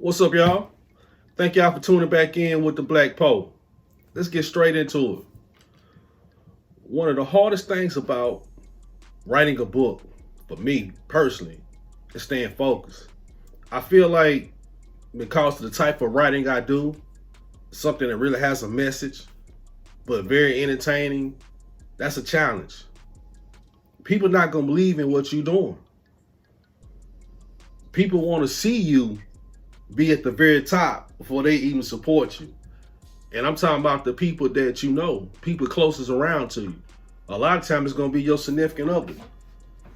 What's up, y'all? Thank y'all for tuning back in with the Black P.O.E. Let's get straight into it. One of the hardest things about writing a book, for me personally, is staying focused. I feel like because of the type of writing I do, something that really has a message, but very entertaining, that's a challenge. People not gonna believe in what you're doing. People want to see you be at the very top before they even support you. And I'm talking about the people that you know, people closest around to you. A lot of times it's gonna be your significant other.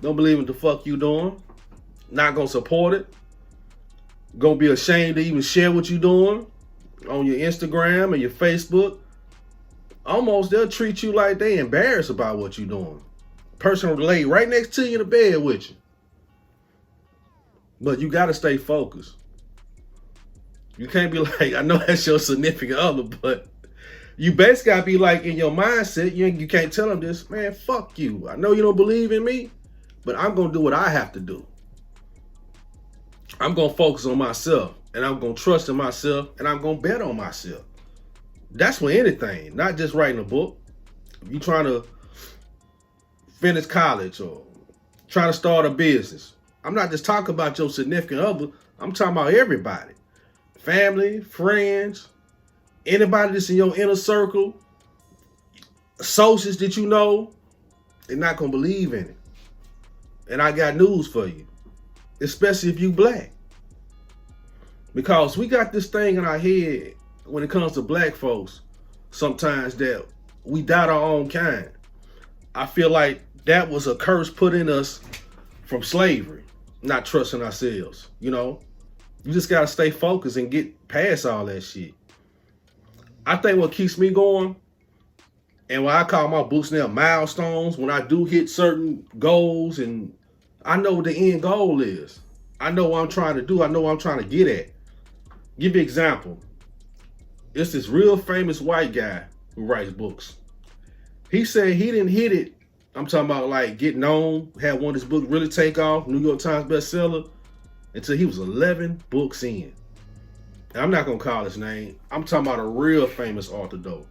Don't believe in the fuck you doing. Not gonna support it. Gonna be ashamed to even share what you doing on your Instagram and your Facebook. Almost they'll treat you like they embarrassed about what you doing. Person lay right next to you in the bed with you. But you gotta stay focused. You can't be like, I know that's your significant other, but you basically gotta be like in your mindset, you can't tell them this, man, fuck you. I know you don't believe in me, but I'm gonna do what I have to do. I'm gonna focus on myself, and I'm gonna trust in myself, and I'm gonna bet on myself. That's for anything, not just writing a book. If you're trying to finish college or trying to start a business, I'm not just talking about your significant other, I'm talking about everybody. Family, friends, anybody that's in your inner circle, associates that you know, they're not gonna believe in it. And I got news for you, especially if you black. Because we got this thing in our head when it comes to black folks, sometimes that we doubt our own kind. I feel like that was a curse put in us from slavery, not trusting ourselves, you know? You just gotta stay focused and get past all that shit. I think what keeps me going, and what I call my books now milestones, when I do hit certain goals and I know what the end goal is. I know what I'm trying to do. I know what I'm trying to get at. Give you an example. It's this real famous white guy who writes books. He said he didn't hit it. I'm talking about like get known, had one of his books really take off, New York Times bestseller, until he was 11 books in. And I'm not gonna call his name. I'm talking about a real famous author though.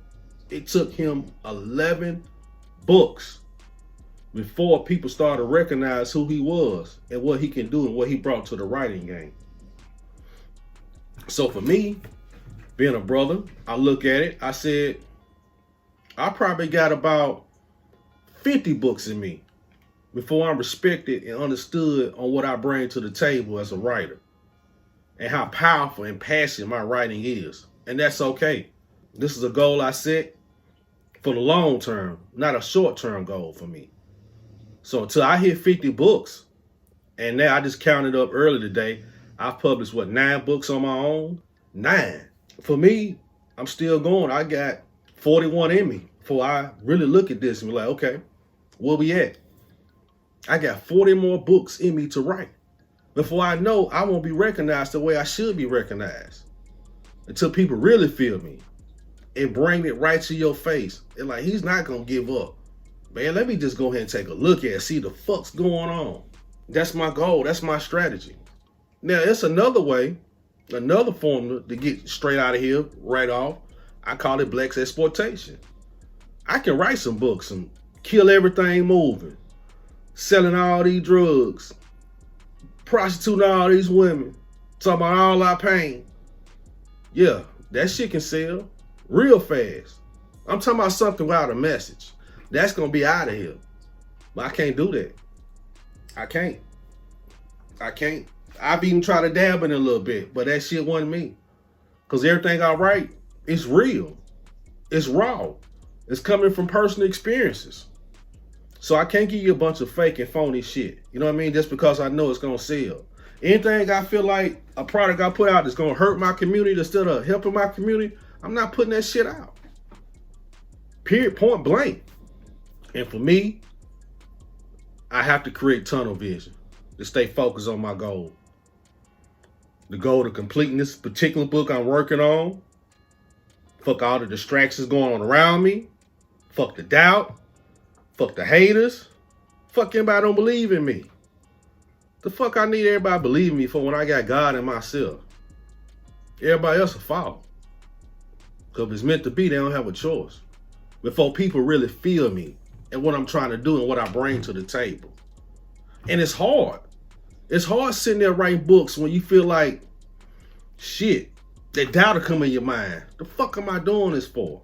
It took him 11 books before people started to recognize who he was and what he can do and what he brought to the writing game. So for me, being a brother, I look at it, I said, I probably got about 50 books in me before I'm respected and understood on what I bring to the table as a writer and how powerful and passionate my writing is. And that's okay. This is a goal I set for the long term, not a short-term goal for me. So until I hit 50 books, and now I just counted up earlier today, I've published, 9 books on my own? 9. For me, I'm still going. I got 41 in me before I really look at this and be like, okay, where we at? I got 40 more books in me to write. Before I know, I won't be recognized the way I should be recognized. Until people really feel me and bring it right to your face. They're like, he's not going to give up. Man, let me just go ahead and take a look at it, see the fuck's going on. That's my goal. That's my strategy. Now, it's another way, another formula to get straight out of here, right off. I call it Black's exploitation. I can write some books and kill everything moving, selling all these drugs, prostituting all these women, talking about all our pain. Yeah, that shit can sell real fast. I'm talking about something without a message. That's gonna be out of here. But I can't do that. I can't. I've even tried to dab in it a little bit, but that shit wasn't me. Because everything I write is real. It's raw. It's coming from personal experiences. So I can't give you a bunch of fake and phony shit. You know what I mean? Just because I know it's gonna sell. Anything I feel like a product I put out is gonna hurt my community instead of helping my community, I'm not putting that shit out. Period, point blank. And for me, I have to create tunnel vision to stay focused on my goal. The goal to completing this particular book I'm working on. Fuck all the distractions going on around me. Fuck the doubt. Fuck the haters. Fuck anybody don't believe in me. The fuck I need everybody believing me for when I got God and myself. Everybody else will follow. Because if it's meant to be, they don't have a choice. Before people really feel me and what I'm trying to do and what I bring to the table. And it's hard. It's hard sitting there writing books when you feel like, shit, that doubt will come in your mind. The fuck am I doing this for?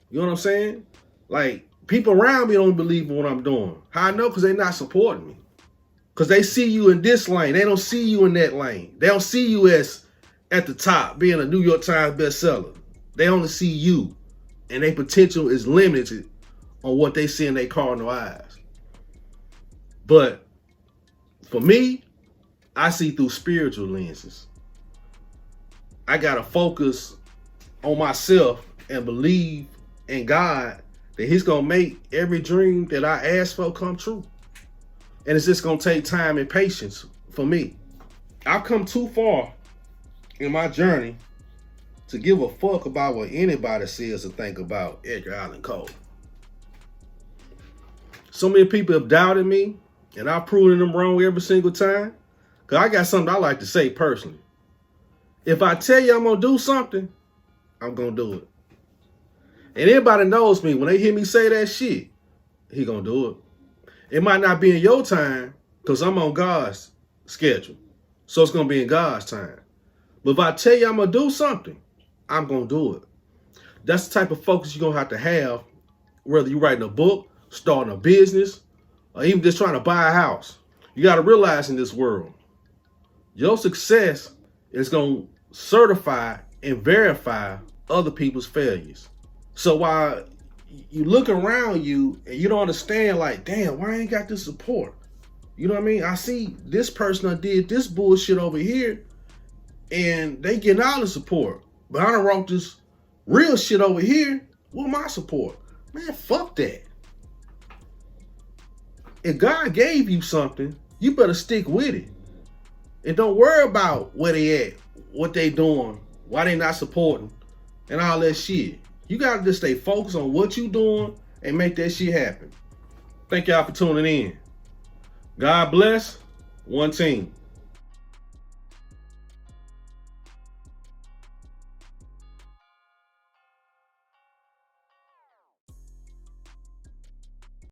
You know what I'm saying? Like, people around me don't believe in what I'm doing. How I know? Because they're not supporting me. Because they see you in this lane. They don't see you in that lane. They don't see you as at the top, being a New York Times bestseller. They only see you. And their potential is limited on what they see in their cardinal eyes. But for me, I see through spiritual lenses. I got to focus on myself and believe in God that he's going to make every dream that I ask for come true. And it's just going to take time and patience for me. I've come too far in my journey to give a fuck about what anybody says or think about Edgar Alan Cole. So many people have doubted me, and I've proven them wrong every single time. Because I got something I like to say personally. If I tell you I'm going to do something, I'm going to do it. And anybody knows me, when they hear me say that shit, he going to do it. It might not be in your time because I'm on God's schedule. So it's going to be in God's time. But if I tell you I'm going to do something, I'm going to do it. That's the type of focus you're going to have, whether you're writing a book, starting a business, or even just trying to buy a house. You got to realize in this world, your success is going to certify and verify other people's failures. So while you look around you and you don't understand, like, damn, why I ain't got this support? You know what I mean? I see this person that did this bullshit over here and they getting all the support. But I done wrote this real shit over here with my support. Man, fuck that. If God gave you something, you better stick with it. And don't worry about where they at, what they doing, why they not supporting, and all that shit. You gotta just stay focused on what you doing and make that shit happen. Thank y'all for tuning in. God bless. One team.